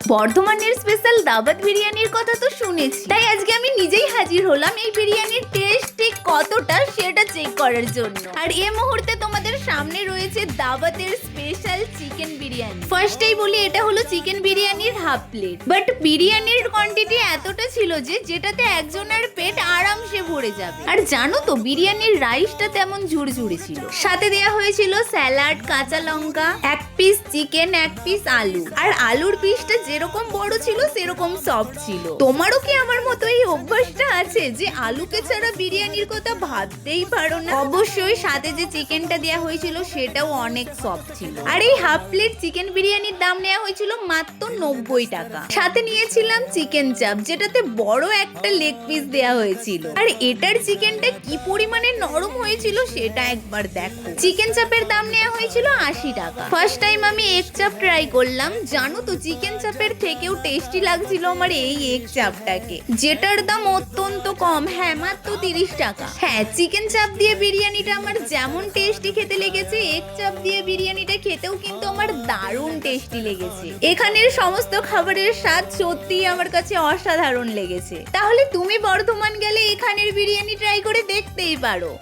বর্ধমানের স্পেশাল দাবাত বিরিয়ানির কথা তো শুনেছি, তাই আজকে আমি নিজেই হাজির হলাম এই বিরিয়ানির টেস্ট ঠিক কতটা সেটা চেক করার জন্য। আর এই মুহূর্তে তোমাদের সামনে রয়েছে দাবাতের স্পেশাল চিকেন বিরিয়ানি। ফার্স্টেই বলি, এটা হলো চিকেন বিরিয়ানির হাফ প্লেট, বাট বিরিয়ানির কোয়ান্টিটি এতটা ছিল যে যেটাতে একজনের পেট আরামসে ভরে যাবে। আর জানো তো, বিরিয়ানির রাইসটা তেমন ঝুরঝুরে ছিল, সাথে দেওয়া হয়েছিল স্যালাড, কাঁচা লঙ্কা, এক পিস চিকেন, এক পিস আলু। আর আলুর পিসটা যেরকম বড় ছিল সেরকম সফট ছিল। তোমারও কি আমার মতো এই অভ্যাসটা আছে যে আলুকে ছাড়া বিরিয়ানির কথা ভাবতেই পারো না? অবশ্যই সাথে যে চিকেনটা দেওয়া হয়েছিল সেটাও অনেক সফট ছিল। আর এই হাফ প্লেট চিকেন বিরিয়ানির দাম নেওয়া হয়েছিল মাত্র 90 টাকা। সাথে নিয়েছিলাম চিকেন চাপ, যেটাতে বড় একটা লেগ পিস দেওয়া হয়েছিল। আর এটার চিকেনটা কি পরিমাণে নরম হয়েছিল সেটা একবার দেখো। চিকেন চাপের দাম নেওয়া হয়েছিল 80 টাকা। ফার্স্ট টাইম আমি এগ চাপ ট্রাই করলাম। জানো তো, চিকেন চাপের থেকেও টেস্টি লাগছিল আমার এই এগ চাপটাকে, যেটার দাম অত্যন্ত কম। হ্যাঁ, মাত্র 30 টাকা। হ্যাঁ, চিকেন চাপ দিয়ে বিরিয়ানিটা আমার যেমন টেস্টি খেতে লেগেছে, এগ চাপ দিয়ে বিরিয়ানিটা খেতেও কিন্তু আমার দারুণ টেস্টি লেগেছে। এখানের সমস্ত খাবারের স্বাদ সত্যিই আমার কাছে অসাধারণ লেগেছে। তাহলে তুমি বর্ধমান গেলে এখানের বিরিয়ানি ট্রাই করে দেখতেই পারো।